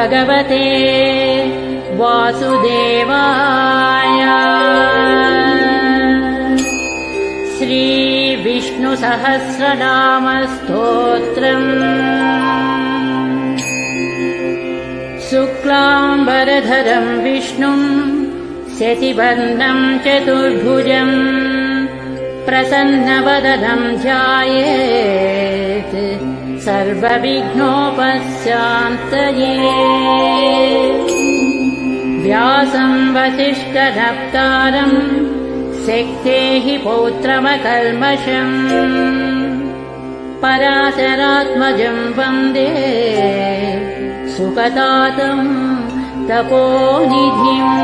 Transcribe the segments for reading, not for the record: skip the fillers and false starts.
भगवते वासुदेवाय। श्रीविष्णुसहस्रनामस्तोत्रम्। शुक्लाम्बरधरम् विष्णुम् शशिवर्णम् चतुर्भुजम् प्रसन्नवदनं ध्यायेत् सर्वविघ्नोपशान्तये। व्यासं वसिष्ठनप्तारं शक्तेः पौत्रमकल्मषम् पराशरात्मजं वन्दे सुखदातं तपोनिधिम्।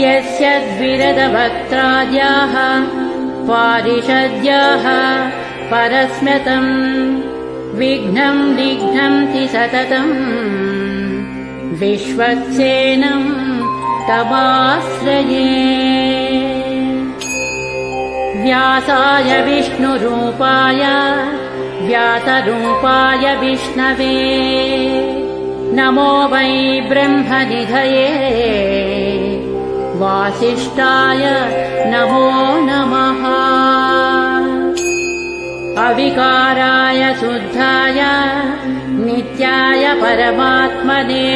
यस्य द्विरदवक्त्राद्याः पारिषद्याः परस्म्यतम् विघ्नं निघ्नन्ति सततम् विश्वक्सेनं तमाश्रये। व्यासाय विष्णुरूपाय व्यासरूपाय विष्णवे नमो वै ब्रह्मनिधये वासिष्ठाय नमो नमः। अविकाराय शुद्धाय नित्याय परमात्मने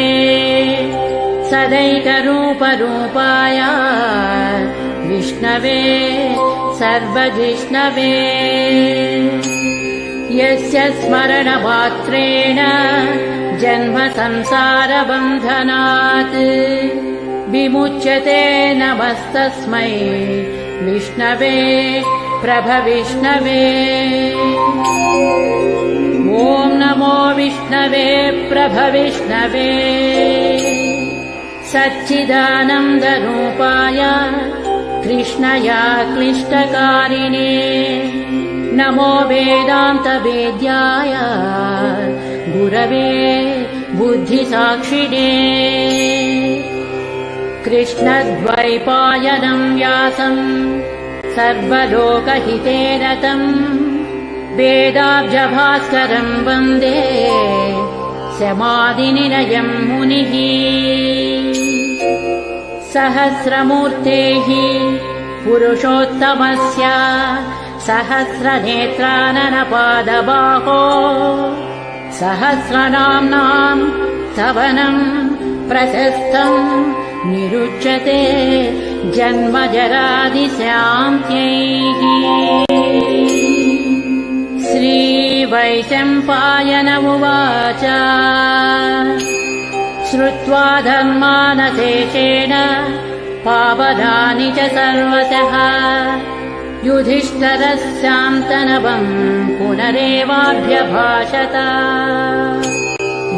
सदैकरूपरूपाय विष्णवे सर्वजिष्णवे। यस्य स्मरणमात्रेण जन्म संसारबन्धनात् विमुच्यते नमस्तस्मै विष्णवे प्रभविष्णवे। ॐ नमो विष्णवे प्रभविष्णवे। सच्चिदानन्दरूपाय कृष्णया क्लिष्टकारिणे नमो वेदान्तवेद्याय गुरवे बुद्धिसाक्षिणे। कृष्णद्वैपायनं व्यासं सर्वलोकहिते रतं वेदाब्जभास्करं वन्दे समाधिनिलयं मुनिः। सहस्रमूर्तेः पुरुषोत्तमस्य सहस्रनेत्राननपादबाहो सहस्रनाम्नां स्तवनं प्रशस्तं निरुच्यते जन्मजरादिशान्त्यैः। श्रीवैशम्पायन उवाच श्रुत्वा धर्मानशेषेण पावनानि च सर्वशः युधिष्ठिरस्यान्तनवम् पुनरेवाभ्यभाषत।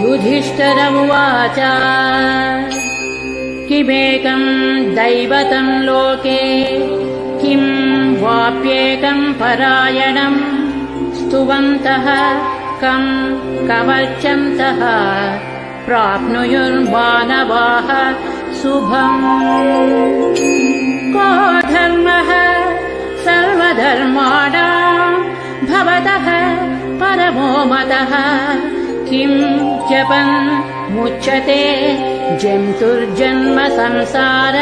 युधिष्ठिर उवाच किमेकं दैवतं लोके किं वाप्येकं परायणं स्तुवन्तः कं कमर्चन्तः प्राप्नुयुर्मानवाः शुभम्। को धर्मः सर्वधर्माणां भवतः परमो मतः किं जपन् मुच्यते जन्तुर्जन्म संसार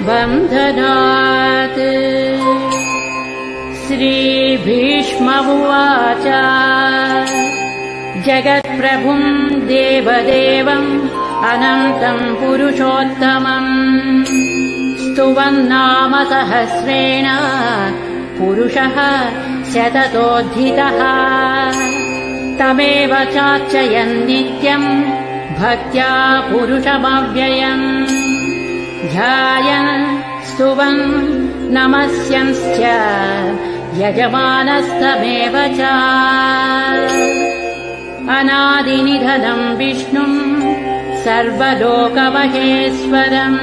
बन्धनात्। श्रीभीष्म उवाच जगत्प्रभुं देवदेवम् अनन्तं पुरुषोत्तमम् स्तुवन्नाम सहस्रेण पुरुषः शततोऽधिकः तमेव चार्चयन् नित्यम् भक्त्या पुरुषमव्ययम् ध्यायन् स्तुवन् नमस्यंश्च यजमानस्तमेव च। अनादिनिधनं विष्णुं सर्वलोकमहेश्वरम्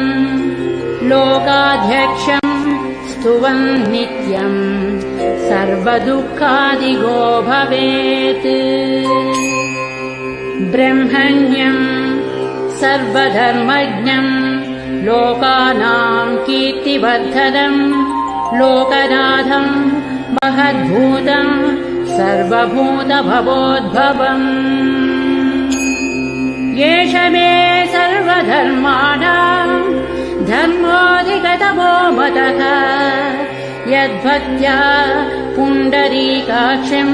लोकाध्यक्षं स्तुवन् नित्यम् सर्वदुःखादिगो भवेत्। ब्रह्मण्यं सर्वधर्मज्ञं लोकानां कीर्तिवर्धनं लोकनाथं महद्भूतं सर्वभूतभवोद्भवम्। एष मे सर्वधर्माणां धर्मोऽधिगतमो मतः यद्भक्त्या पुण्डरीकाक्षं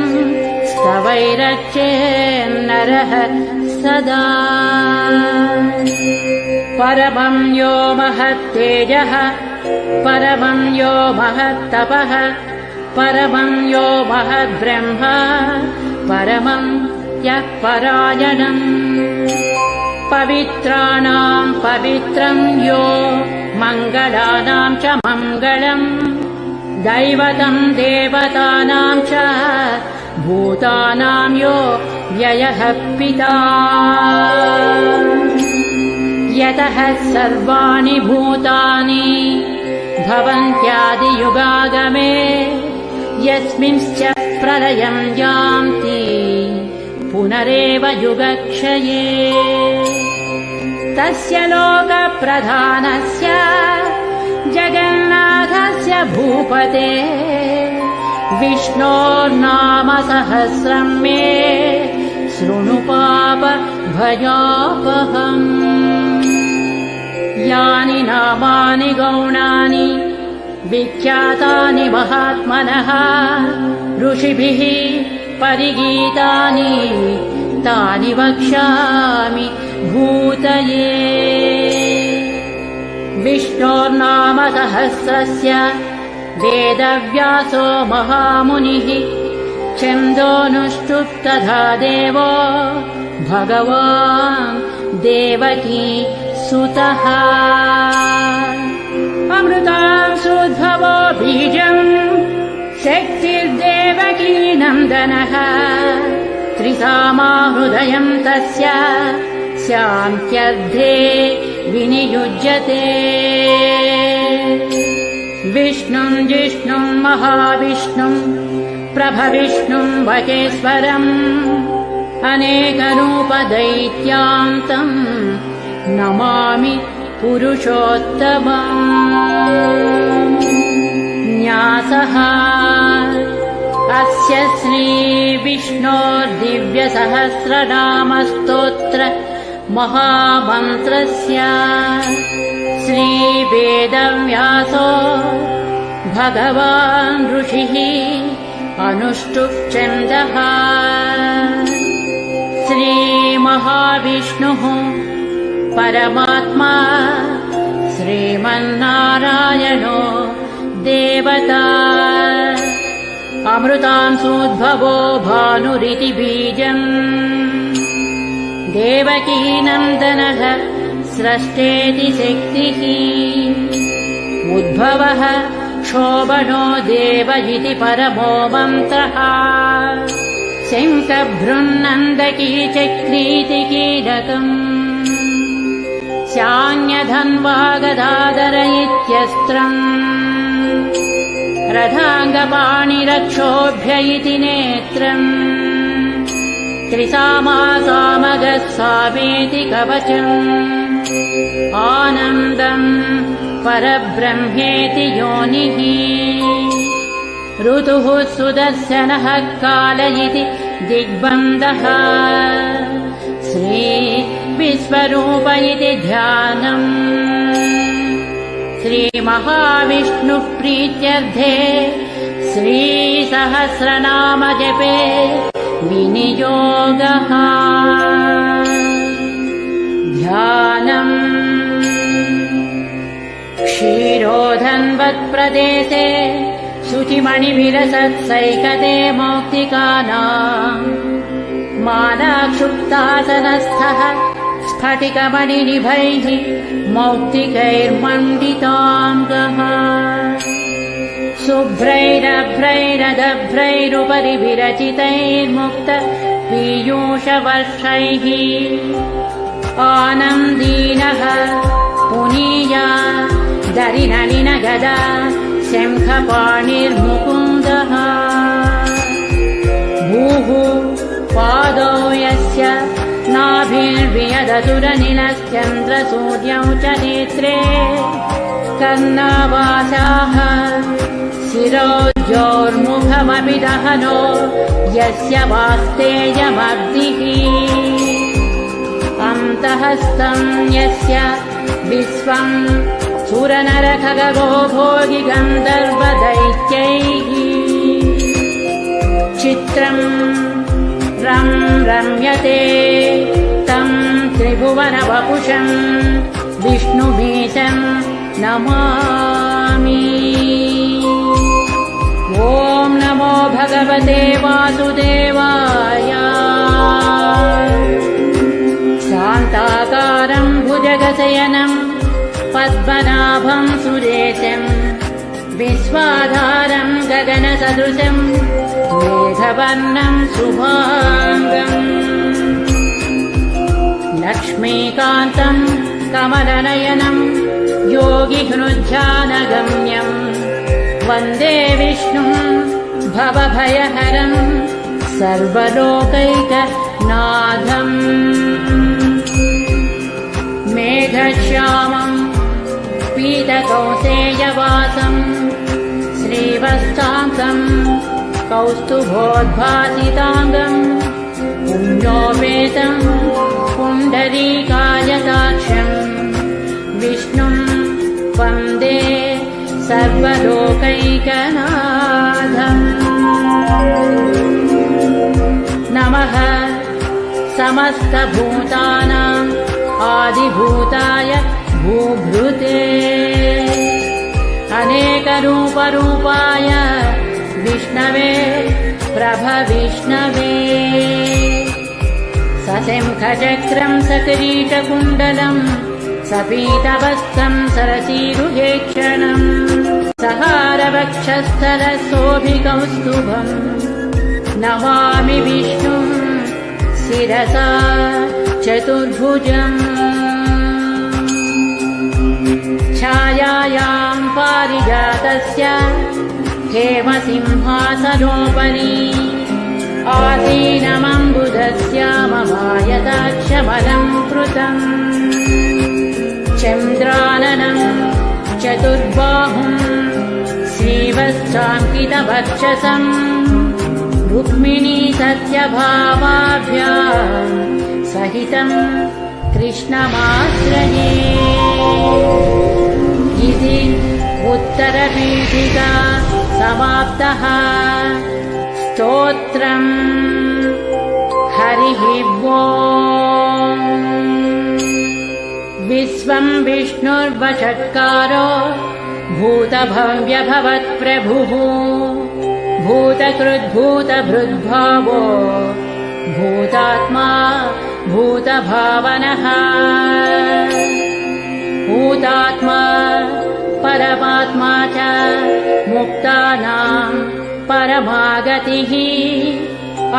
स्तवैरर्चेन्नरः सदा। परमं यो महत्तेजः परमं यो महत्तपः परमं यो महद्ब्रह्म परमं यः परायणम्। पवित्राणां पवित्रं यो मङ्गलानां च मङ्गलम् दैवतं देवतानां च भूतानां यो व्ययः पिता। यतः सर्वाणि भूतानि भवन्त्यादियुगागमे यस्मिंश्च प्रलयं यान्ति पुनरेव युगक्षये। तस्य लोकप्रधानस्य जगन्नाथस्य भूपते विष्णोर्नाम सहस्रं मे शृणु पापभयापहम्। यानि नामानि गौणानि विख्यातानि महात्मनः ऋषिभिः परिगीतानि तानि वक्ष्यामि भूतये। विष्णोर्नाम सहस्रस्य वेदव्यासो महामुनिः छन्दोनुष्टुप् तथा देवो भगवान् देवकी सुतः। अमृतांशोद्भवो बीजम् शक्तिर्देवकी नन्दनः त्रिसामा हृदयं तस्य शान्त्यर्थे विनियुज्यते। विष्णुं जिष्णुं महाविष्णुं प्रभविष्णुं वचेश्वरम् अनेकरूपदैत्यान्तम् नमामि पुरुषोत्तमम्। न्यासः अस्य श्रीविष्णोर्दिव्यसहस्रनामस्तोत्र महामन्त्रस्य श्रीवेदव्यासो भगवान् ऋषिः अनुष्टुप् छन्दः। श्रीमहाविष्णुः परमात्मा श्रीमन्नारायणो देवता। अमृतांशोद्भवो भानुरिति बीजम् देवकी नन्दनः स्रष्टेति शक्तिः। उद्भवः क्षोभनो देव इति परमो मन्त्रः। शङ्खभृन्नन्दकी चक्रीति कीलकम् शान्यधन्वागदाधर इत्यस्त्रम् रथाङ्गपाणिरक्षोभ्य इति नेत्रम् त्रिसामा सामगः सामेति कवचम् आनन्दम् परब्रह्मेति योनिः। ऋतुः सुदर्शनः काल इति दिग्बन्धः श्रीविश्वरूप इति ध्यानम्। श्रीमहाविष्णुः प्रीत्यर्थे श्रीसहस्रनाम जपे विनियोगः। ध्यानम् क्षीरोधन्वत्प्रदेशे शुचिमणिविलसत्सैकते मौक्तिकानाम् मालाक्षुप्तासनस्थः स्फटिकमणिनिभैः मौक्तिकैर्मण्डिताङ्गः। शुभ्रैरभ्रैरदभ्रैरुपरि विरचितैर्मुक्त पीयूषवर्षैः आनन्दीनः पुनीया दरिनलिन गदा शङ्खपाणिर्मुकुन्दः। भूः पादौ यस्य नाभिर्वियदसुरनिलश्चन्द्रसूर्यौ च नेत्रे कर्णावासाः शिरोज्योर्मुखमपि दहनो यस्य वास्तेयमब्धिः। स्वान्तहस्तं यस्य विश्वं सुरनरखगो भोगि गन्धर्वदैत्यैः चित्रं रम्यते तं त्रिभुवनवपुषं विष्णुमीशं नमामि। ॐ नमो भगवते वासुदेवाय। शान्ताकारं भुजगशयनं पद्मनाभं सुरेशं विश्वाधारं गगनसदृशं मेघवर्णं शुभाङ्गम् लक्ष्मीकान्तं कमलनयनं योगिहृद्ध्यानगम्यं वन्दे विष्णुं भवभयहरं सर्वलोकैकनाथम् मेघश्यामं पीतकौसेयवासं श्रीवत्सांसं कौस्तुभोद्भासिताङ्गं पुण्योपेतं पुण्डरीकायताक्षं विष्णुं वन्दे सर्वलोकैकनाथम्। नमः समस्तभूतानाम् आदिभूताय भूभृते अनेकरूपरूपाय विष्णवे प्रभविष्णवे सशङ्खचक्रं सकिरीटकुण्डलं सपीतवस्त्रं सरसीरुहेक्षणं सहारवक्षस्थलशोभिकौस्तुभं नमामि विष्णुं शिरसा चतुर्भुजम् छायायां पारिजातस्य हेमसिंहासनोपरि आसीनमम्बुधस्य ममायताक्षमलं कृतम् चन्द्राननं चतुर्बाहुं श्रीवत्साङ्कितवक्षसं रुक्मिणी सत्यभामाभ्यां सहितं कृष्णमाश्रये इति उत्तरपीठिका समाप्तः। स्तोत्रम् हरिः ओम्। विश्वं विष्णुर्वषट्कारो भूतभव्यभवत्प्रभुः भूतकृद्भूतभृद्भावो भूतात्मा भूतभावनः भूतात्मा परमात्मा च मुक्तानां परमागतिः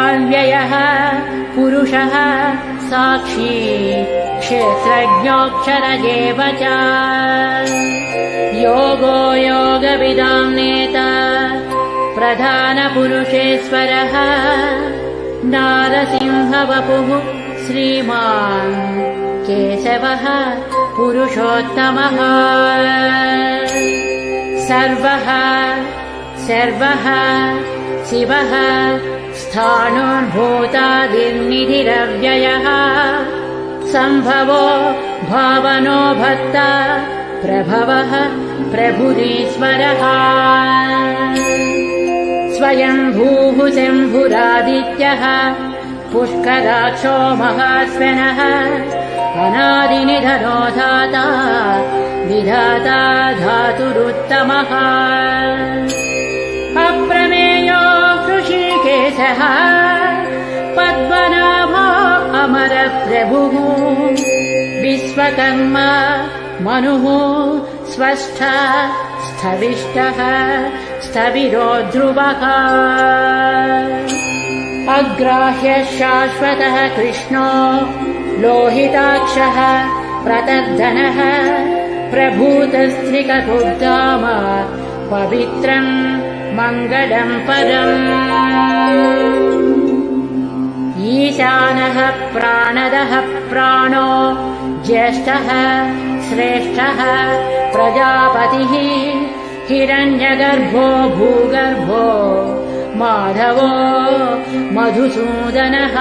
अव्ययः पुरुषः साक्षी क्षेत्रज्ञोऽक्षर एव च योगो योगविदां नेता प्रधानपुरुषेश्वरः नारसिंहवपुः श्रीमान् केशवः पुरुषोत्तमः सर्वः शिवः स्थाणुर्भूतादिर्निधिरव्ययः सम्भवो भावनो भर्ता प्रभवः प्रभुरीश्वरः स्वयंभूः शम्भुरादित्यः पुष्कराक्षो महास्वनः अनादिनिधनो धाता विधाता धातुरुत्तमः अप्रमेयो ऋषिकेशः पद्मनाभो अमरप्रभुः विश्वकर्मा मनुः स्वस्था स्थविष्टः स्थविरो ध्रुवः अग्राह्यः शाश्वतः कृष्णो लोहिताक्षः प्रतर्धनः प्रभूतस्त्रिककुर्धाम पवित्रं मङ्गलं परम् ईशानः प्राणदः प्राणो ज्येष्ठः श्रेष्ठः प्रजापतिः हिरण्यगर्भो भूगर्भो माधवो मधुसूदनः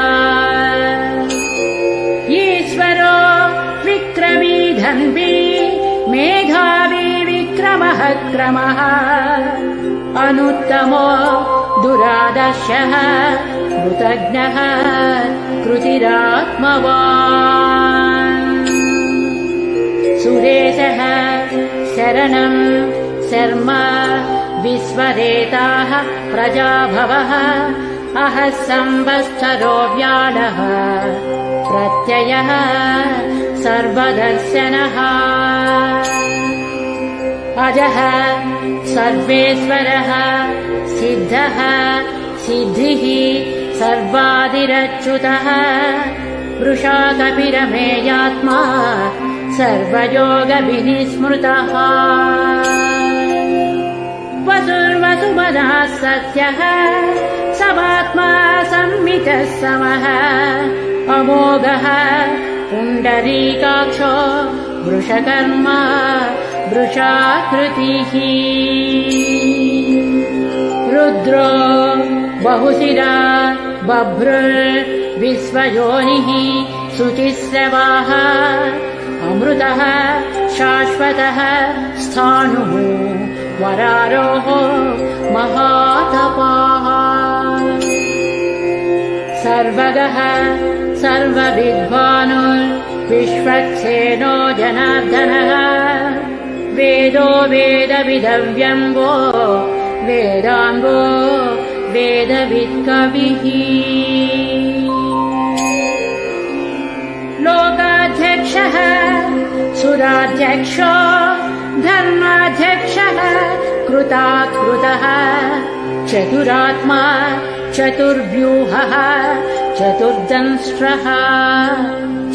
ईश्वरो धन्वी मेधावी विक्रमः क्रमः अनुत्तमो दुरादर्शः कृतज्ञः कृतिरात्मवान् सुरेशः शरणं शर्म विश्वरेताः प्रजाभवः अहः संवत्सरो व्याळः प्रत्ययः सर्वदर्शनः अजः सर्वेश्वरः सिद्धः सिद्धिः सर्वादिरच्युतः वृषा कपिरमेयात्मा सर्वयोगविनिस्मृतः वसुर्वसुमनः सत्यः समात्मा संमितः समः अमोघः पुण्डरीकाक्षो वृषकर्मा वृषाकृतिः रुद्रो बहुशिरा बभ्रुर्विश्वयोनिः शुचिस्रवाः अमृतः शाश्वतः स्थाणुः वरारोः महातपाः सर्वगः सर्वविद्वानुर्विश्वक्सेनो जनार्दनः वेदो वेदविदव्यम्बो वेदाङ्गो वेदवित्कविः लोकाध्यक्षः सुराध्यक्षो धर्माध्यक्षः कृताकृतः चतुरात्मा चतुर्व्यूहः चतुर्दंष्ट्रः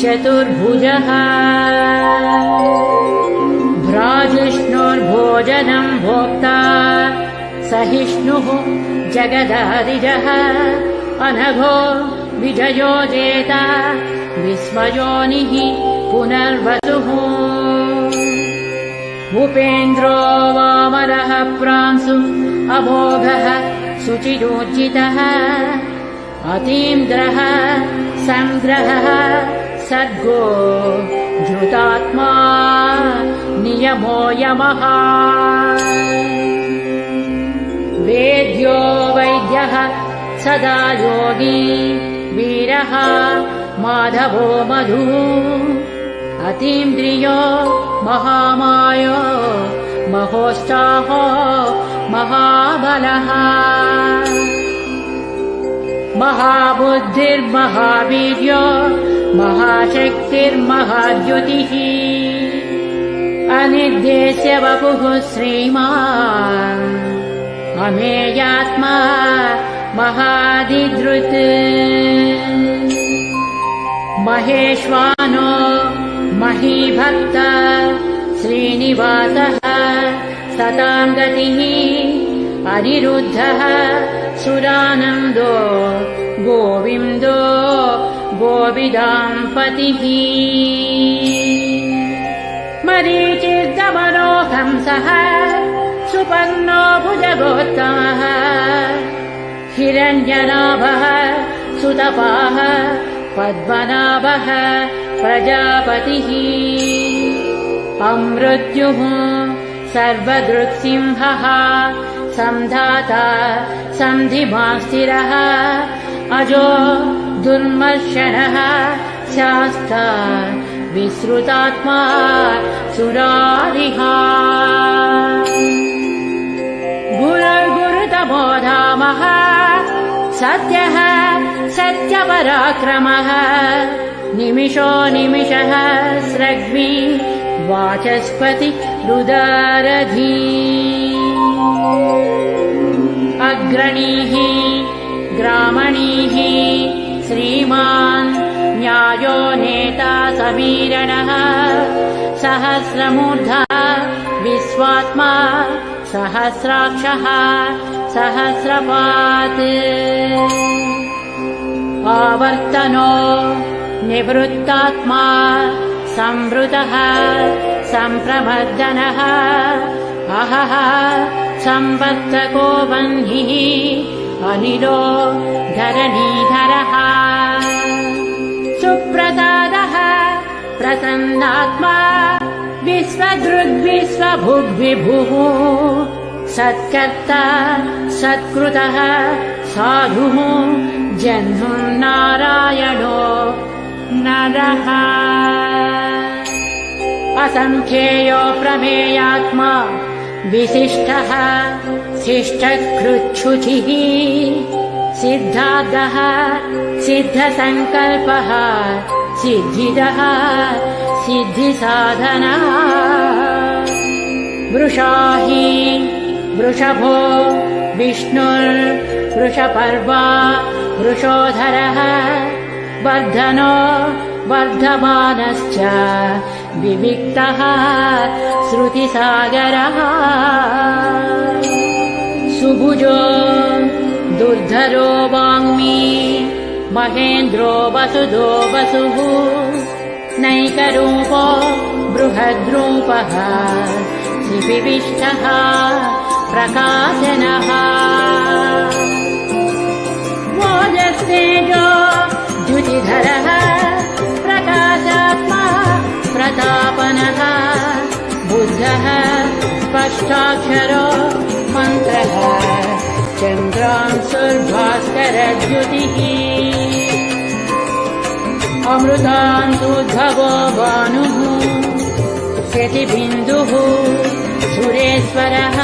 चतुर्भुजः भ्राजिष्णुर्भोजनं भोक्ता सहिष्णुः जगदादिजः अनघो विजयो जेता विस्मयोनिः पुनर्वसुः भूपेन्द्रो वामरः प्रांशु अमोघः शुचिरोज्जितः अतीन्द्रः संग्रहः सर्गो धृतात्मा नियमो यमः वेद्यो वैद्यः सदा योगी वीरः माधवो मधुः अतीन्द्रियो महामायो महोत्साहो महाबलः महाबुद्धिर्महावीर्यो महाशक्तिर्महाद्युतिः अनिर्देश्य वपुः श्रीमान् अमेयात्मा महादिधृत् महेश्वानो महीभक्त श्रीनिवासः सतां गतिः अनिरुद्धः सुरानन्दो गोविन्दो गोविदाम्पतिः मरीचिर्दमनो हंसः सुपर्णो भुजगोत्तमः हिरण्यनाभः सुतपाः पद्मनाभः प्रजापतिः अमृत्युः सर्वदृक्सिंहः संधाता सन्धिमास्थिरः अजो दुर्मर्शनः शास्ता विश्रुतात्मा सुरारिः गुरुर्गुरुतमो धामः सत्यः सत्यपराक्रमः निमिषो निमिषः स्रग्वी वाचस्पति रुदारधी अग्रणीः ग्रामणीः श्रीमान् न्यायो नेता समीरणः सहस्रमूर्धा विश्वात्मा सहस्राक्षः सहस्रपात् आवर्तनो निवृत्तात्मा संवृतः सम्प्रमर्दनः अहः संवर्तको वह्निः अनिलो धरणीधरः सुप्रसादः प्रसन्नात्मा सदृद्विश्वभुग्विभुः सत्कर्ता सत्कृतः साधुः जह्नुर्नारायणो नरः असंख्येयो प्रमेयात्मा विशिष्टः शिष्टकृच्छुचिः सिद्धार्थः सिद्धसङ्कल्पः सिद्धिदः सिद्धिसाधनः वृषा हि वृषभो विष्णुर्वृषपर्वा वृषोधरः वर्धनो वर्धमानश्च विविक्तः श्रुतिसागरः सुभुजो दुर्धरो वाङ्मी महेन्द्रो वसुदो वसुः नैकरूपो बृहद्रूपः श्रीविष्टः प्रकाशनः ओजस्तेजो द्युतिधरः प्रकाशात्मा प्रतापनः बुद्धः स्पष्टाक्षरो मन्त्रः चन्द्रांशुर्भास्करद्युतिः अमृतान्तुद्भवो भानुः शतिबिन्दुः सुरेश्वरः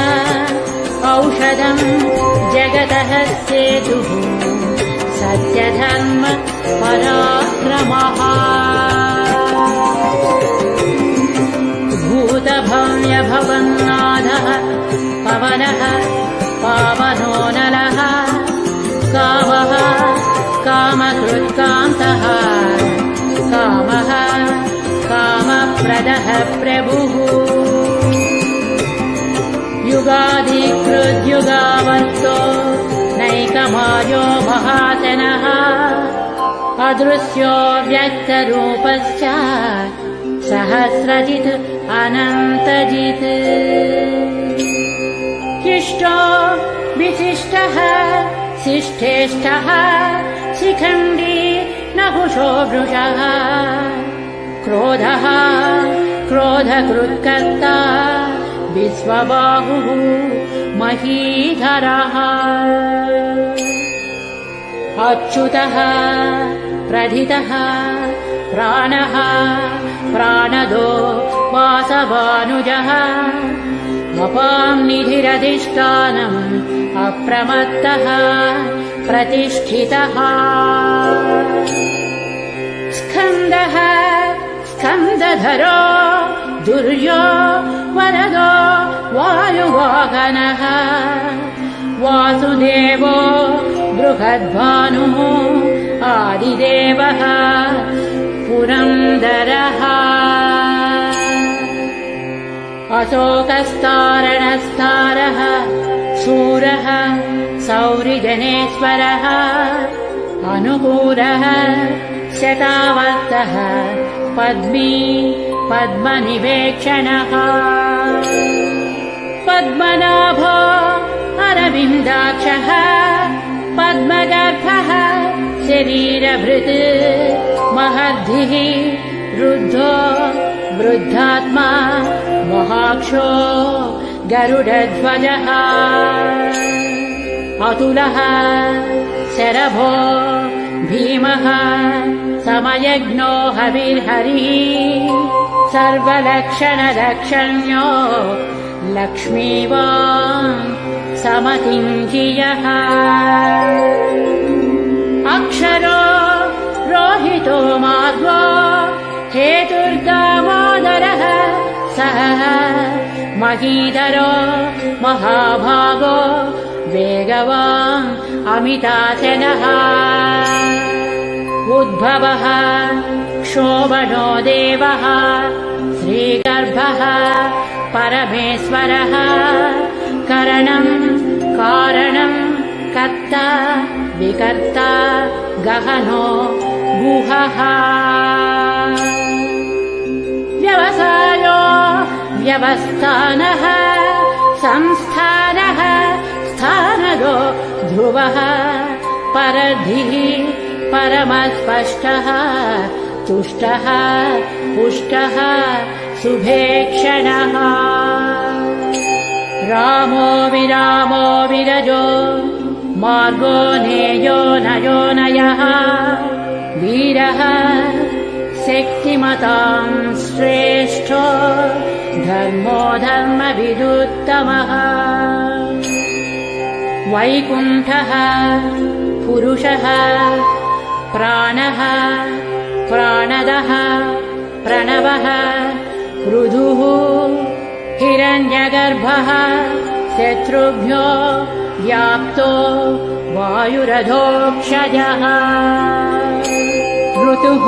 औषधम् जगतः सेतुः सत्यधर्म पराक्रमः भूतभव्यभवन्नाथः पवनः पावनो नलः कामः कामकृत्कान्तः कामः कामप्रदः प्रभुः युगाधिकृद्युगावर्तो नैकमायो महातनः अदृश्यो व्यक्तरूपश्च सहस्रजित् अनन्तजित् शिष्टो विशिष्टः शिष्ठेष्ठः शिखण्डी नहुषो वृषः क्रोधः क्रोधकृत्कर्ता विश्वबाहुः महीधरः अच्युतः प्रथितः प्राणः प्राणदो वासवानुजः अपां निधिरधिष्ठानम् अप्रमत्तः प्रतिष्ठितः स्कन्दः स्कन्दधरो दुर्यो वरदो वायुवाहनः वासुदेवो बृहद्भानुः आदिदेवः पुरन्दरः अशोकस्तारणस्तारः शूरः सौरिजनेश्वरः अनुकूलः शतावर्तः पद्मी पद्मनिवेक्षणः पद्मनाभो अरविन्दाक्षः पद्मगर्भः शरीरभृत् महद्धिः रुद्धो वृद्धात्मा महाक्षो गरुडध्वजः अतुलः शरभो भीमः समयज्ञो हविर्हरिः सर्वलक्षणलक्षण्यो लक्ष्मीवान् समतिञ्जियः अक्षरो रोहितो माध्वो हेतुर्दामोदरः सः महीधरो महाभागो वेगवान् अमिताचलः उद्भवः क्षोभनो देवः श्रीगर्भः परमेश्वरः करणं कारणं कर्ता विकर्ता गहनो गुहः व्यवसायो व्यवस्थानः संस्थानः स्थानदो ध्रुवः परधिः परमस्पष्टः तुष्टः पुष्टः सुभेक्षणः रामो विरामो विरजो मार्गो नेयो नयो नयः वीरः शक्तिमतां श्रेष्ठो धर्मो धर्मविदुत्तमः वैकुण्ठः पुरुषः प्राणः प्राणदः प्रणवः पृथुः हिरण्यगर्भः शत्रुभ्यो व्याप्तो वायुरधोक्षजः ऋतुः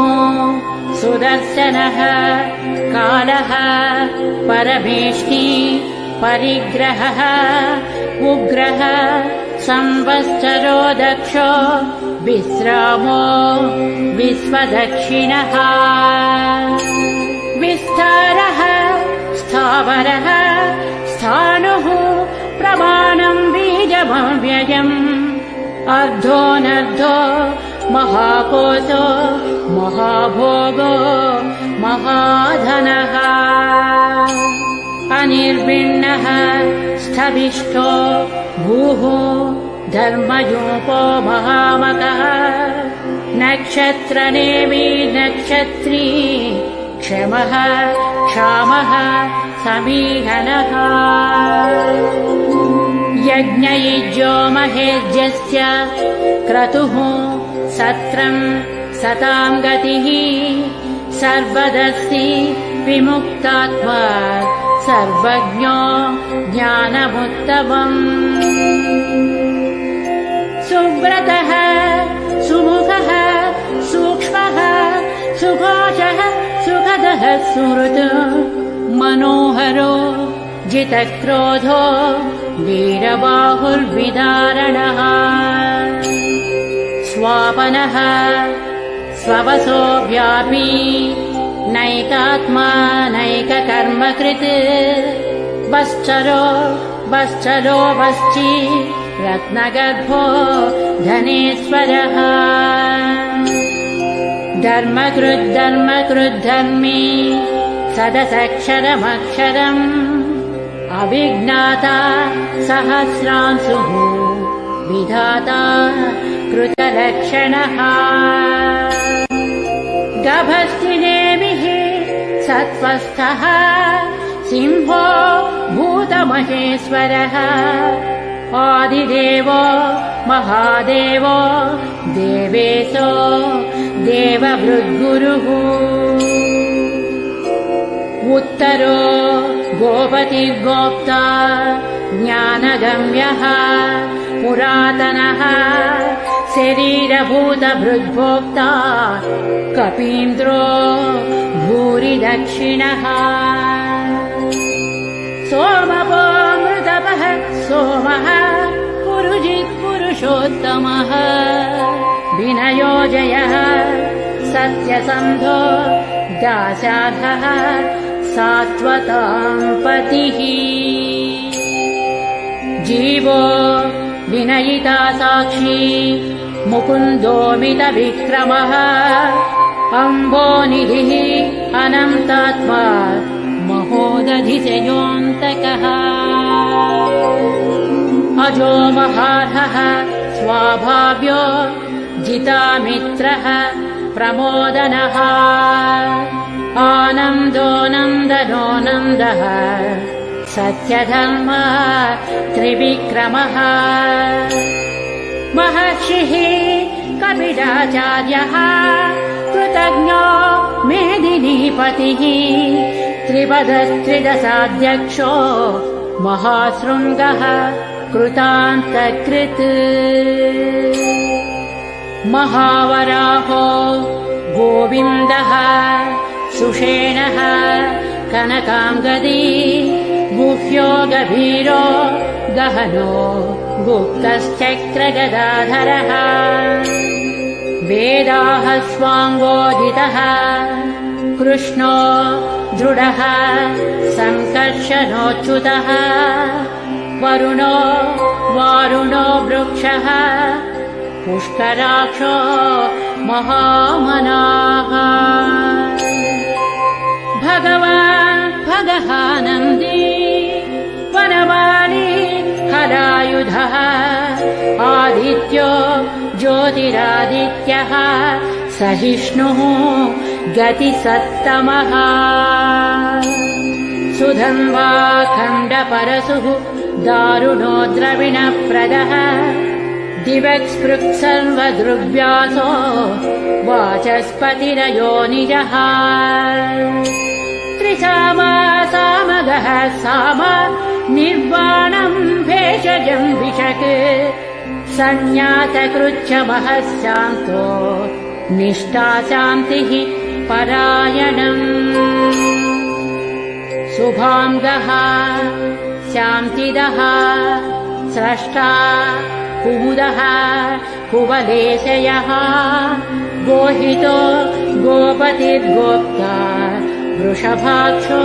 सुदर्शनः कालः परमेष्टि परिग्रहः उग्रः संवत्सरो दक्षो विश्रामो विश्वदक्षिणः विस्तारः स्थावरः स्थाणुः प्रमाणं बीजमव्ययम् अर्धोऽनर्धो महाकोशो महाभोगो महाधनः अनिर्विण्णः स्थविष्ठो भूः धर्मयूपो महामकः नक्षत्रनेमि नक्षत्री क्षमः क्षामः समीहनः यज्ञयुज्यो महेज्यस्य क्रतुः सत्रम् सतां गतिः सर्वदस्ति विमुक्तात्मा सर्वज्ञो ज्ञानमुत्तमम् सुव्रतः सुमुखः सूक्ष्मः सुभाषः सुखदः सुहृत् मनोहरो जितक्रोधो वीरबाहुर्विदारणः स्वापनः स्ववसो व्यापी नैकात्मा नैककर्मकृत् वश्चलो वश्ची रत्नगर्भो धनेश्वरः धर्मकृद्धर्मी सदसक्षरमक्षरम् अविज्ञाता सहस्रांशुः विधाता कृतलक्षणः गभस्तिनेमिः सत्त्वस्थः सिंहो भूतमहेश्वरः आदिदेवो महादेवो देवेशो देवभृद्गुरुः उत्तरो गोपतिर्गोप्ता ज्ञानगम्यः पुरातनः शरीरभूतभृद्भोक्ता कपीन्द्रो भूरिदक्षिणः सोमपो मृतपः सोमः पुरुषोत्तमः विनयो जयः सत्यसन्धो दाशार्हः सात्वतां पतिः जीवो विनयिता साक्षी मुकुन्दोमितविक्रमः अम्बोनिधिः अनन्तात्मा महोदधिशयोऽन्तकः अजो महार्हः स्वाभाव्यो जितामित्रः प्रमोदनः आनन्दो नन्दनो नन्दः सत्यधर्म त्रिविक्रमः महर्षिः कपिलाचार्यः कृतज्ञो मेदिनीपतिः त्रिपदस्त्रिदशाध्यक्षो महाशृङ्गः कृतान्तकृत् महावराहो गोविन्दः सुषेणः कनकाङ्गदी गुह्यो गभीरो गहनो गुप्तश्चक्रगदाधरः वेदाः स्वाङ्गोदितः कृष्णो दृढः सङ्कर्षणोच्युतः वरुणो वारुणो वृक्षः पुष्कराक्षो महामनाः भगवान् नन्दी वनमाली हलायुधः आदित्यो ज्योतिरादित्यः सहिष्णुः गतिसत्तमः सुधन्वा खण्डपरशुः दारुणो द्रविणप्रदः दिवक्स्पृक्सर्वदृग्व्यासो वाचस्पतिरयो निजः त्रिसामा सामगः साम निर्वाणम् भेषजम् विशक् सन्न्यासकृच्छमः शान्तो निष्ठा शान्तिः परायणम् शुभाङ्गः शान्तिदः स्रष्टा कुमुदः कुवलेशयः गोहितो गोपतिर्गोप्ता वृषभाक्षो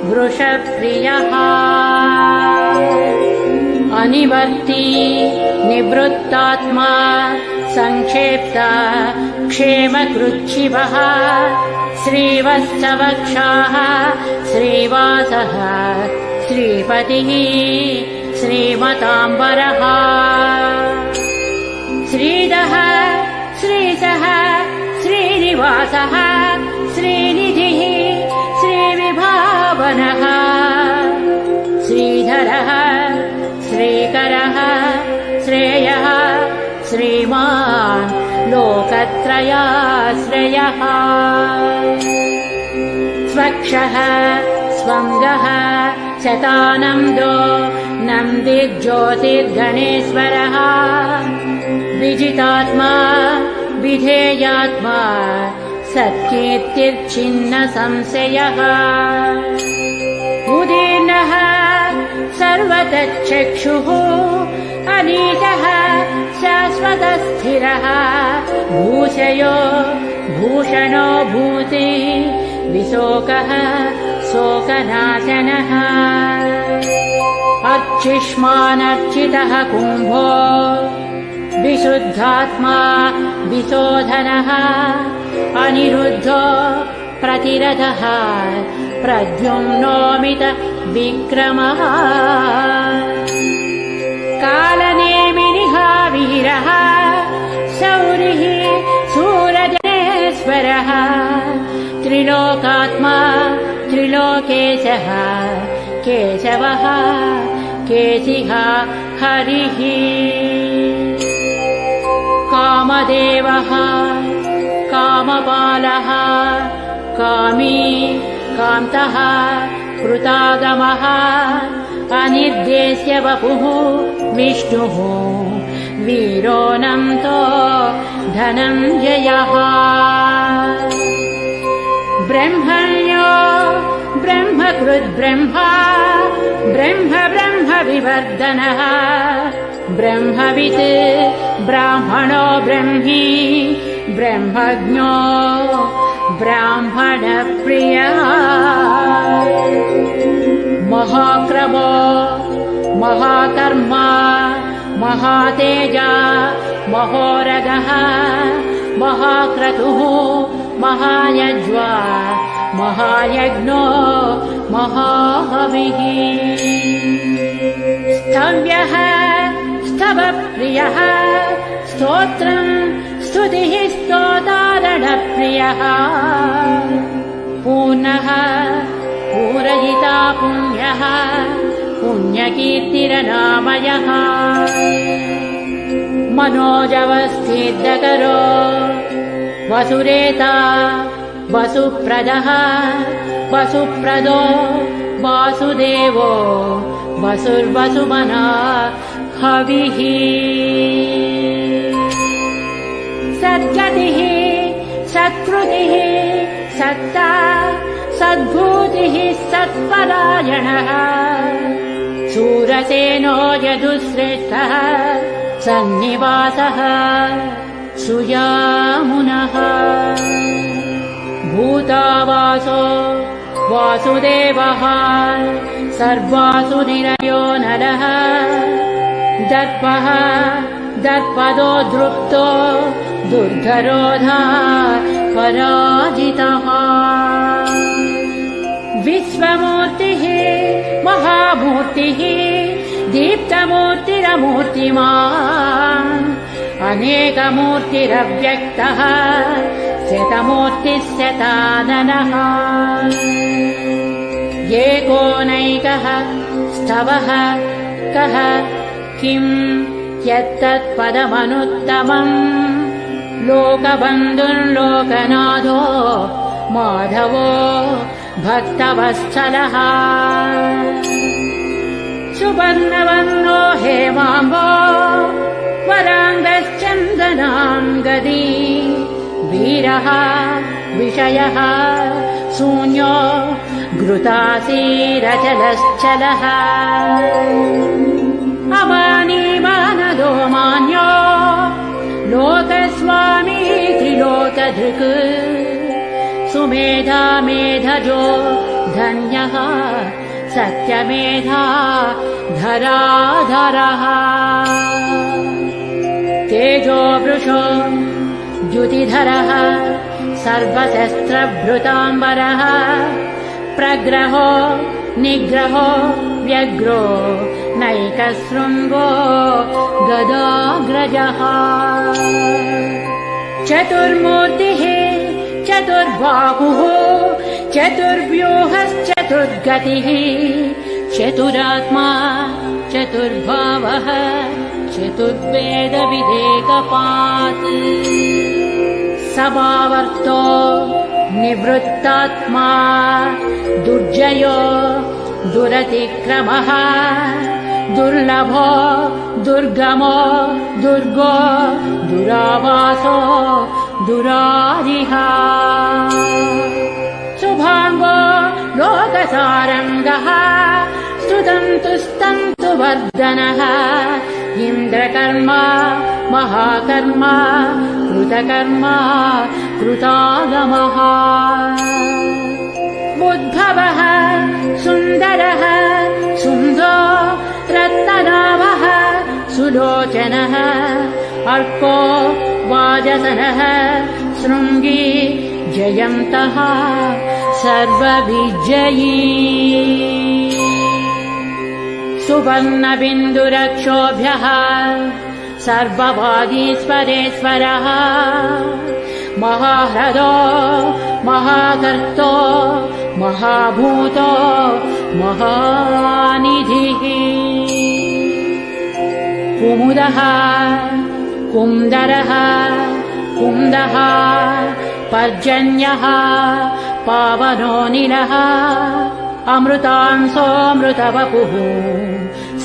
वृषप्रियः अनिवर्ती निवृत्तात्मा संक्षेप्ता क्षेमकृच्छिवः श्रीवत्सवक्षाः श्रीवासः श्रीपतिः श्रीमताम्बरः श्रीदः श्रीशः श्रीनिवासः श्रीनिधिः श्रीविभावनः श्रीधरः श्रीकरः श्रेयः श्रीमान् लोकत्रयाश्रयः स्वक्षः स्वङ्गः शतानन्दो नन्दिज्योतिर्गणेश्वरः विजितात्मा विधेयात्मा सत्कीर्तिर्छिन्न संशयः उदीर्णः सर्वतच्चक्षुः अनीशः शाश्वतस्थिरः भूषयो भूषणो भूति विशोकः शोकनाशनः अर्चिष्मानर्चितः कुम्भो विशुद्धात्मा विशोधनः अनिरुद्धो प्रतिरथः प्रद्युम्नोमित विक्रमः कालनेमिनिः वीरः शौरिः शूरजनेश्वरः त्रिलोकात्मा त्रिलोकेशः केशवः केशिः हरिः कामदेवः कामपालः कामी कान्तः कृतागमः अनिर्देश्य वपुः विष्णुः वीरोऽनन्तो धनञ्जयः ब्रह्मण्यो ब्रह्मकृद्ब्रह्मा ब्रह्म विवर्धनः ब्रह्मवित् ब्राह्मणो ब्रह्मी ब्रह्मज्ञो ब्राह्मणप्रियः महाक्रमो महाकर्मा महातेजा महोरगः महाक्रतुः महायज्वा महायज्ञो महाहविः स्तव्यः स्तवप्रियः स्तोत्रम् स्तुतिः स्तोतारणप्रियः पूर्णः पूरयिता पुण्यः पुण्यकीर्तिरनामयः मनोजवस्थितकरो वसुरेता वसुप्रदः वसुप्रदो वासुदेवो वसुर्वसुमना हविः सद्गतिः सत्कृतिः सत्ता सद्भूतिः सत्परायणः शूरसेनो यदुश्रेष्ठः सन्निवासः सुयामुनः भूतावासो वासुदेवः सर्वासुनिरयो नरः दर्पः दर्पदो दृप्तो दुर्धरोधा पराजितः विश्वमूर्तिः महामूर्तिः दीप्तमूर्तिरमूर्तिमान् अनेकमूर्तिरव्यक्तः शतमूर्तिः शताननः एकोनैकः स्तवः कः किं यत्तत्पदमनुत्तमम् लोकबन्धुर्लोकनाथो माधवो भक्तवत्सलः सुवर्णवर्णो हेमाम्बो वराङ्गश्चन्दनाङ्गदी वीरः विषयः शून्यो घृतासीरचलश्चलः अमानीमानदो मान्यो लोकस्वामी त्रिलोकधृक् सुमेधा मेधजो धन्यः सत्यमेधा धराधरः तेजो वृषो द्युतिधरः सर्वशस्त्रभृताम्बरः प्रग्रहो निग्रहो व्यग्रो नैकशृङ्गो गदाग्रजः चतुर्मूर्तिः चतुर्बाहुः चतुर्व्यूहश्चतुर्गतिः चतुरात्मा चतुर्भावः चतुर्वेदविदेकपात् समावर्तो निवृत्तात्मा दुर्जयो दुरतिक्रमः दुर्लभो दुर्गमो दुर्गो दुरावासो दुरारिः शुभाङ्गो लोकसारङ्गः स्तुतन्तुस्तन्तुवर्धनः इन्द्रकर्मा महाकर्मा कृतकर्मा कृतागमः बुद्धवः सुन्दरः सुन्दो रत्ननाभः सुलोचनः अर्को वाजसनः शृङ्गी जयन्तः सर्वविजयी सुवर्णबिन्दुरक्षोभ्यः सर्ववागीश्वरेश्वरः महाह्रदो महाकर्तो महाभूतो महानिधिः कुमुदः कुन्दरः कुन्दः पर्जन्यः पावनोऽनिलः अमृतांसोऽमृतवपुः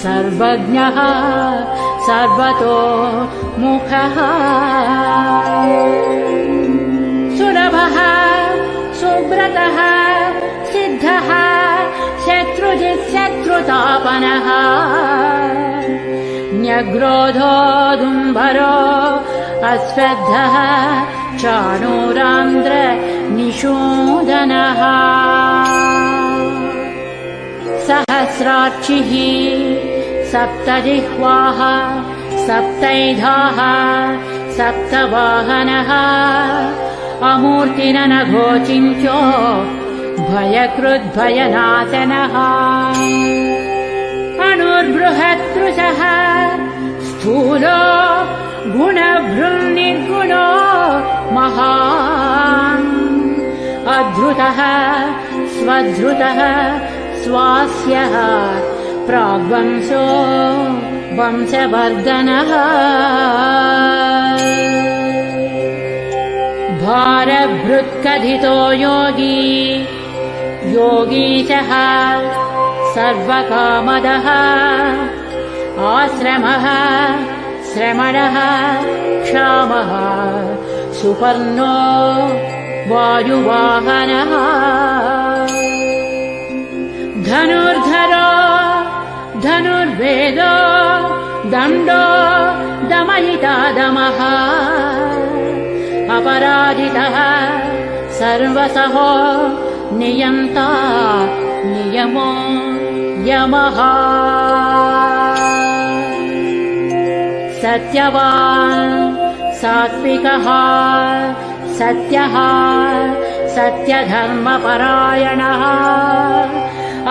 सर्वज्ञः सर्वतो मुखः सुलभः सुव्रतः सिद्धः शत्रुजित्शत्रुतापनः न्यग्रोधोदुम्बरो अश्वत्थः चाणूरान्द्र निषूदनः सहस्रार्चिः सप्तजिह्वाः सप्तैधाः सप्तवाहनः अमूर्तिननघोचिन्त्यो भयकृद्भयनाशनः अणुर्बृहत्कृशः स्थूलो गुणभृन्निर्गुणो महान् अधृतः स्वधृतः स्वास्यः प्राग्वंशो वंशवर्धनः भारभृत्कथितो योगी योगीशः सर्वकामदः आश्रमः श्रमणः क्षामः सुपर्णो वायुवाहनः धनुर्धरो धनुर्वेदो दण्डो दमयिता दमः अपराजितः सर्वसहो नियन्ता नियमो यमः सत्यवान् सात्विकः सत्यः सत्यधर्मपरायणः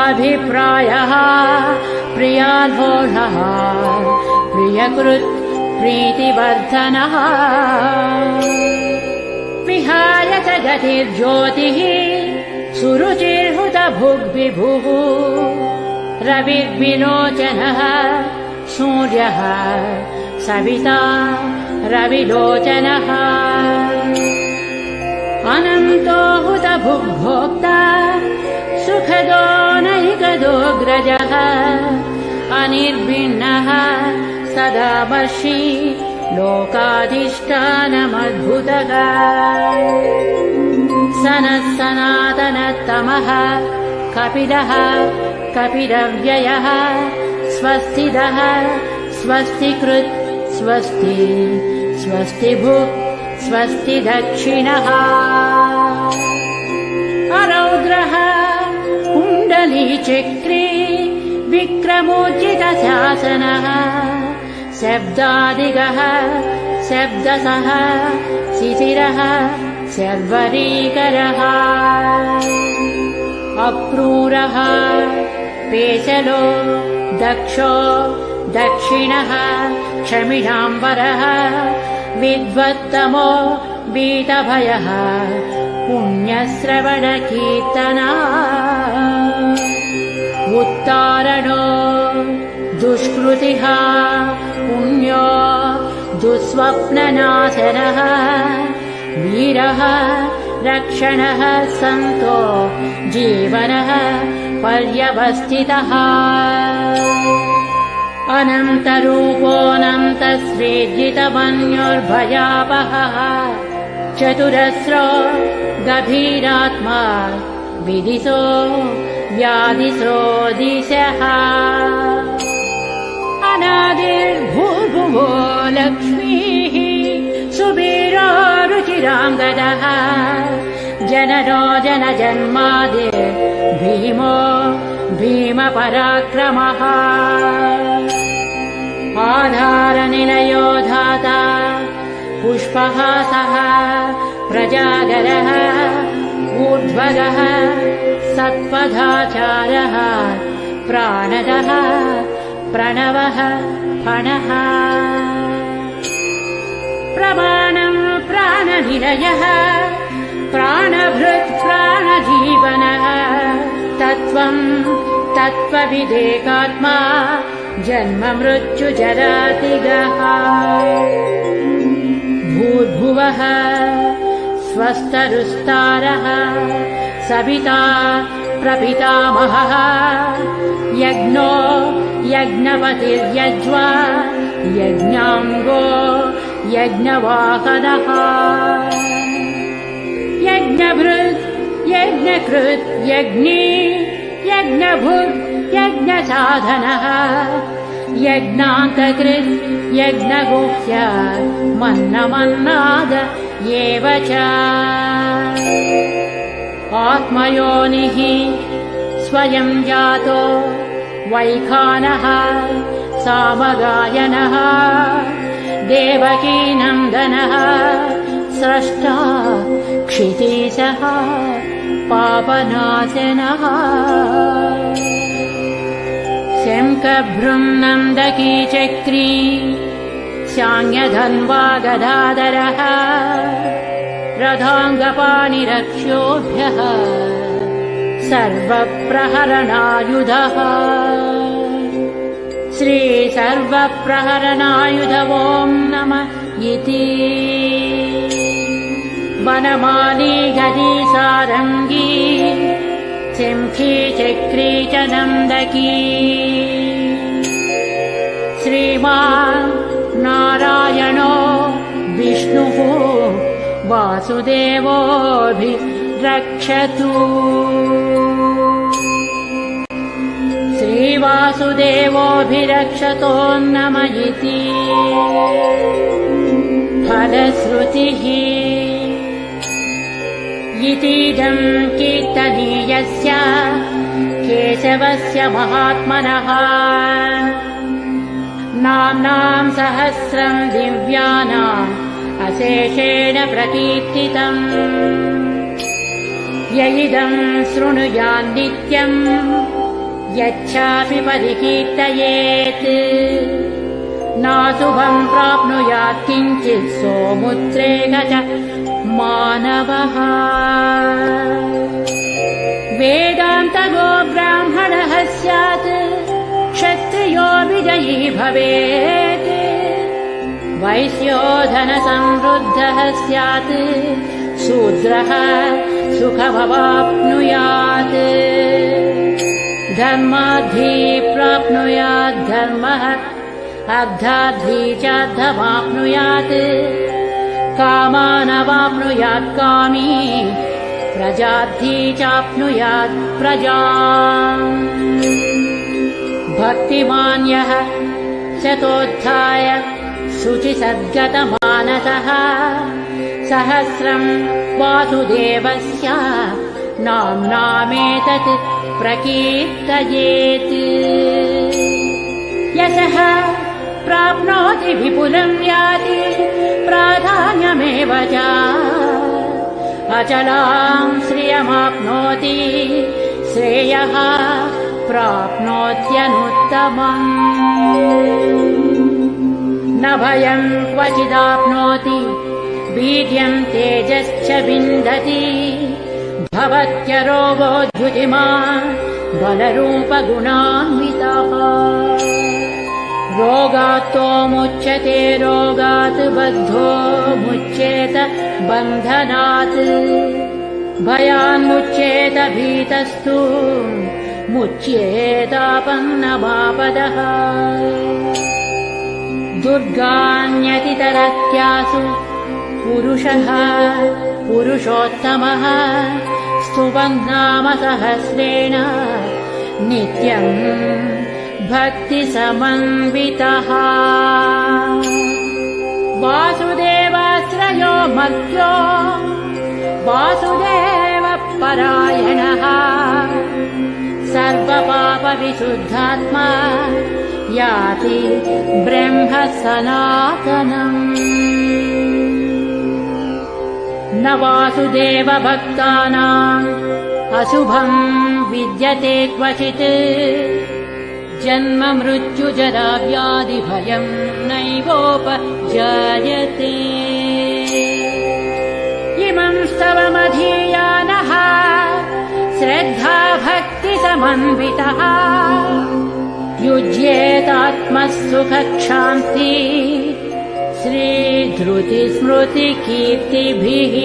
अभिप्रायः प्रियाधोषः प्रियकृत् प्रीतिवर्धनः विहाय च गतिर्ज्योतिः सुरुचिर्हुतभुग्विभुः रविर्विलोचनः सूर्यः सविता रविलोचनः अनन्तो हुतभुग्भोक्ता सुखदो नैकदोऽग्रजः अनिर्भिन्नः सदा वर्षी लोकाधिष्ठानमद्भुतः सनः सनातनतमः कपिलः कपिलव्ययः स्वस्तिदः स्वस्तिकृत् स्वस्ति स्वस्तिभुक् स्वस्ति दक्षिणः अरौद्रः कुण्डलीचक्रे विक्रमोज्जितशासनः शब्दादिगः शब्दसः शिशिरः शर्वरीकरः अक्रूरः पेशलो दक्षो दक्षिणः क्षमिणाम्बरः विद्वत्तमो वीतभयः पुण्यश्रवणकीर्तना उत्तारणो दुष्कृतिः पुण्यो दुःस्वप्ननाशनः वीरः रक्षणः सन्तो जीवनः पर्यवस्थितः अनन्तरूपोऽनन्तश्रीजितमन्योर्भयापहः चतुरस्रो गभीरात्मा विदिशो व्याधिसो दिशः अनादिर्भूर्भुवो लक्ष्मीः सुवीरो रुचिराङ्गदः जननो जनजन्मादिर् भीमो भीमपराक्रमः आधारनिलयो धाता पुष्पहासः प्रजागरः ऊर्ध्वगः सत्पथाचारः प्राणदः प्रणवः फणः प्रमाणम् प्राणनिलयः प्राणभृत् प्राणजीवनः तत्त्वम् तत्त्वविदेकात्मा जन्म मृत्युजरातिगः भूर्भुवः स्वस्तरुस्तारः सविता प्रपितामहः यज्ञो यज्ञपतिर्यज्वा यज्ञाङ्गो यज्ञवाहनः यज्ञभृत् यज्ञकृत् यज्ञी यज्ञभुर् यज्ञसाधनः यज्ञान्तकृत् यज्ञगुह्य मन्नमन्नाद एव च आत्मयोनिः स्वयं जातो वैखानः सामगायनः देवकीनन्दनः स्रष्टा क्षितीशः पापनाशनः शङ्खभृङ्नन्दकी चक्री शाङ्गधन्वा गदाधरः रथाङ्गपाणिरक्षोभ्यः सर्वप्रहरणायुधः श्री सर्वप्रहरणायुध ॐ नमः इति वनमाली गदी सारङ्गी शङ्खी चक्री च नन्दकी श्रीमान् नारायणो विष्णुः वासुदेवोऽभिरक्षतु श्रीवासुदेवोऽभिरक्षतो नमः इति फलश्रुतिः इतीदं कीर्तनीयस्य केशवस्य महात्मनः नाम्नां सहस्रं दिव्यानाम् अशेषेण प्रकीर्तितम् य इदम् शृणुयान्नित्यम् यच्छापि परिकीर्तयेत् नाशुभम् प्राप्नुयात् किञ्चित् सोमुद्रेक च मानवः वेदान्तगो ब्राह्मणः स्यात् क्षत्रियो विजयी भवेत् वैश्यो धनसमृद्धः स्यात् शूद्रः सुखमवाप्नुयात् धर्मार्थी प्राप्नुयात् धर्मः अर्थार्थी च अर्थमाप्नुयात् कामानवाप्नुयात् कामी प्रजार्थी चाप्नुयात् प्रजाम् भक्तिमान्यः शतोत्थाय शुचिसद्गतमानसः सहस्रम् वासुदेवस्य नाम्नामेतत् प्रकीर्तयेत् यशः प्राप्नोति विपुलम् याति प्राधान्यमेव च अचलाम् श्रियमाप्नोति श्रेयः प्राप्नोत्यनुत्तमम् न भयम् क्वचिदाप्नोति वीर्यम् तेजश्च विन्दति भवत्यरोगोद्धुतिमान् बलरूपगुणान्वितः रोगात्तो मुच्यते रोगात् बद्धो मुच्येत बन्धनात् भयान्मुच्येत भीतस्तु मुच्येतापन्नमापदः दुर्गान्यतितरत्यासु पुरुषः पुरुषोत्तमः स्तुवन्नाम सहस्रेण नित्यम् भक्तिसमन्वितः वासुदेवाश्रयो मर्त्यो वासुदेवपरायणः सर्वपापविशुद्धात्मा याति ब्रह्म सनातनम् न वासुदेव भक्तानाम् अशुभम् विद्यते क्वचित् जन्म मृत्यु जरा व्याधि भयम् नैवोपजायते इमम् स्तवमधीयानः श्रद्धा भक्ति समन्वितः युज्येतात्मसुखक्षान्ति श्रीधृतिस्मृतिकीर्तिभिः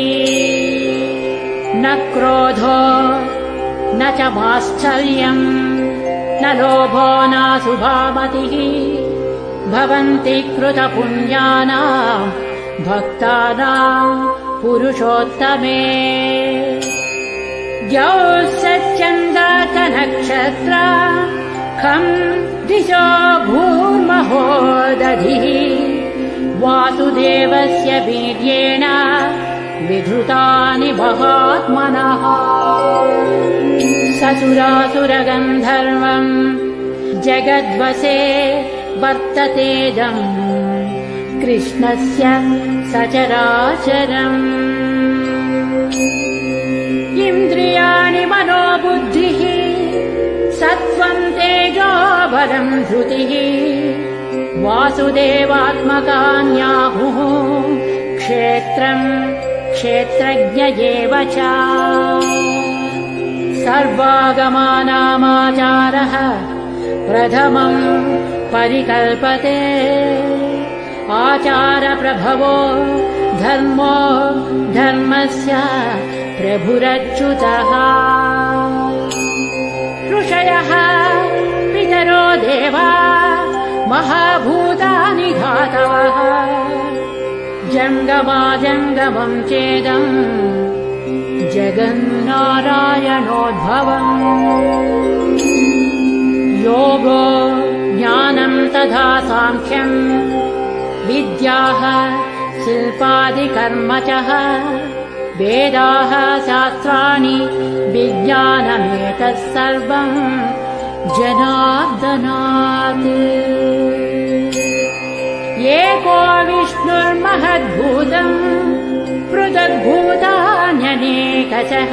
न क्रोधो न च माश्चर्यम् न लोभो नाशुभामतिः भवन्ति कृतपुण्यानाम् भक्तानाम् पुरुषोत्तमे द्यौः सच्चन्द्रार्कनक्षत्रा खम् दिशो भूर्महो दधिः वासुदेवस्य वीर्येण विधृतानि महात्मनः ससुरासुरगन्धर्वम् जगद्वसे वर्ततेदम् कृष्णस्य सचराचरम् इन्द्रियाणि मनोबुद्धिः सत्त्वम् तेजो बलम् धृतिः वासुदेवात्मकान्याहुः क्षेत्रम् क्षेत्रज्ञ एव च सर्वागमानामाचारः प्रथमम् परिकल्पते आचारप्रभवो धर्मो धर्मस्य प्रभुरच्युतः ऋषयः पितरो देवा महाभूतानि धातवः जङ्गमाजङ्गमम् चेदम् जगन्नारायणोद्भवम् योगो ज्ञानम् तथा साङ्ख्यम् विद्याः शिल्पादिकर्म च वेदाः शास्त्राणि विज्ञानमेतत् सर्वम् जनार्दनात् एको विष्णुर्महद्भूतम् पृथग्भूतान्यनेकानि अनेकशः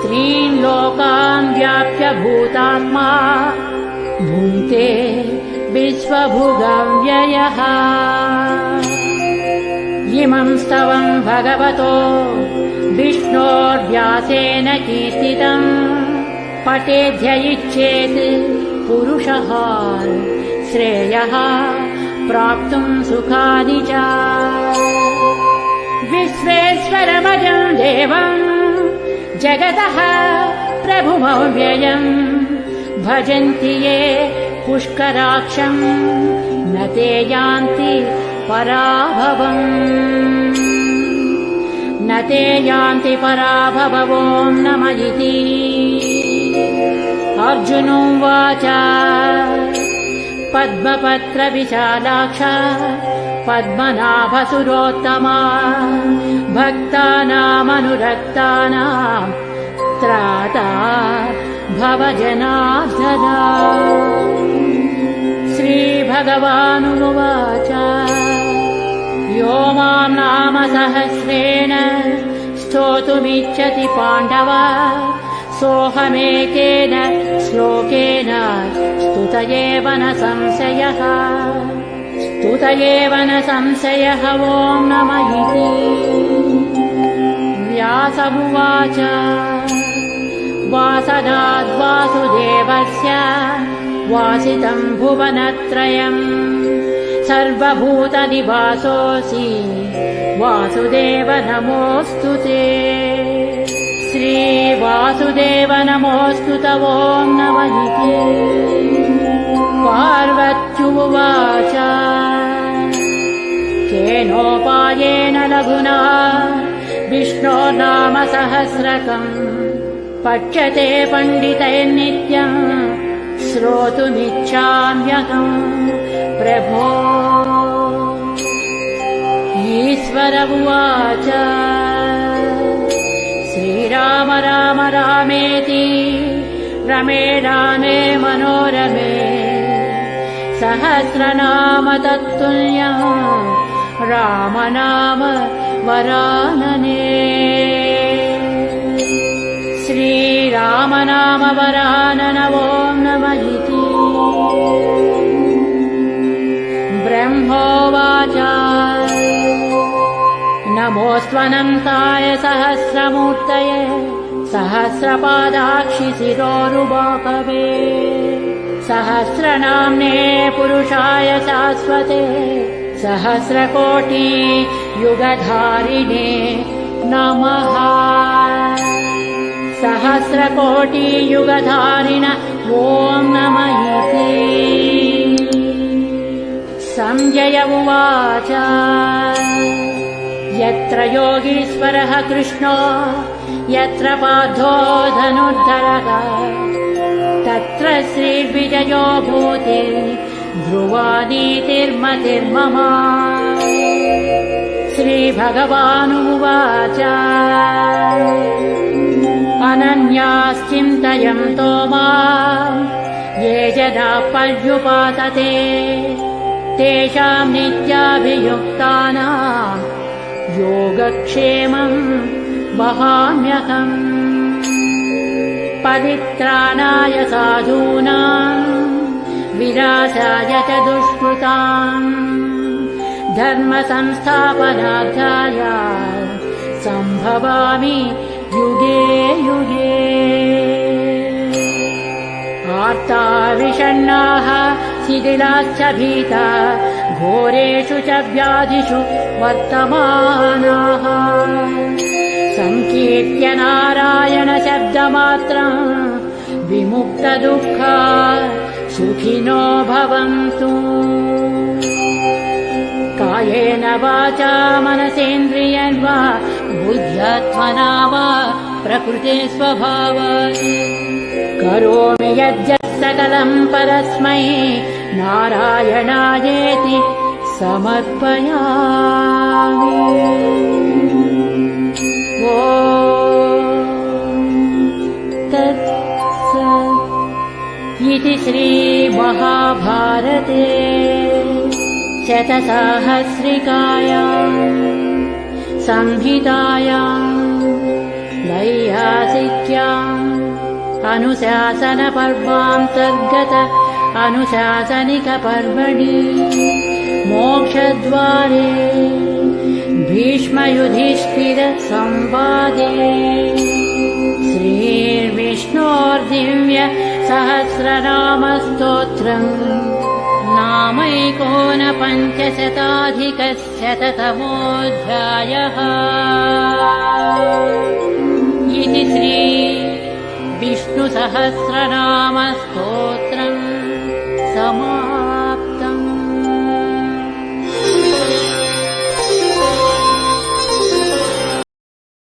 त्रीन् लोकान् व्याप्य भूतात्मा भुङ्क्ते विश्वभुगं व्ययः इमं स्तवं भगवतो विष्णोर्व्यासेन कीर्तितम् पठेद्य इच्छेत् पुरुषः श्रेयः प्राप्तुं सुखानि च विश्वेश्वरमजं देवं जगतः प्रभुमव्ययम् भजन्ति ये पुष्कराक्षं न ते यान्ति पराभवम् न ते यान्ति पराभवो नमः इति अर्जुनोवाच पद्मपत्रविशालाक्ष पद्मनाभसुरोत्तमा भक्तानामनुरक्तानां त्राता भवजनार्दना श्रीभगवानुवाच यो मां नाम सहस्रेण स्तोतुमिच्छति पाण्डव सोऽहमेकेन श्लोकेन स्तुत एव न संशयः ॐ नमः इति व्यास उवाच वासनाद्वासुदेवस्य वासितं भुवनत्रयम् सर्वभूतनिवासोऽसि वासुदेव नमोऽस्तु ते श्रीवासुदेव नमोऽस्तु ॐ नमः इति पार्वत्युवाच केनोपायेन लघुना विष्णोर्नाम सहस्रकम् पठ्यते पण्डितैर्नित्यम् श्रोतुमिच्छाम्यहम् प्रभो ईश्वर उवाच श्रीराम राम रामेति रमे रामे मनोरमे सहस्रनाम तत्तुल्यं रामनाम वरानने श्रीरामनाम वरानन ॐ नमः इति ब्रह्मोवाच नमोऽस्त्वनन्ताय सहस्रमूर्तये सहस्रपादाक्षिशिरोरुबाकवे सहस्रनाम्ने पुरुषाय शाश्वते सहस्रकोटि युगधारिणे नमः सहस्रकोटि युगधारिण ॐ नमः इति संजय उवाच यत्र योगीश्वरः कृष्णो यत्र पार्थो धनुर्धरः तत्र श्रीर्विजयो भूति ध्रुवानीतिर्मतिर्मम श्रीभगवानुवाच अनन्याश्चिन्तयन्तो माम् ये जनाः पर्युपासते तेषां नित्याभियुक्तानां योगक्षेमं वहाम्यहम् परित्राणाय साधूनां विनाशाय च दुष्कृतां धर्मसंस्थापनार्थाय सम्भवामि युगे युगे आर्ता विषण्णाः शिथिलाश्च भीता घोरेषु च व्याधिषु वर्तमानाः संकीर्त्य नारायण शब्दमात्रं विमुक्तदुःखा सुखिनो भवन्तु कायेन वाचा मनसेन्द्रियर्वा बुद्ध्यात्मना वा प्रकृते स्वभावात् करोमि यद्यत् सकलं परस्मै नारायणायेति समर्पयामि। ॐ तत्सत् इति श्रीमहाभारते शतसाहस्रिकायां संहितायां वैयासिक्याम् अनुशासनपर्वान्तर्गत अनुशासनिकपर्वणि मोक्षद्वारे भीष्मयुधिष्ठिरसंवादे श्रीर्विष्णोर्दिव्य सहस्रनामस्तोत्रम् नामैकोनपञ्चशताधिकशततमोऽध्यायः। इति श्री विष्णुसहस्रनामस्तोत्रम्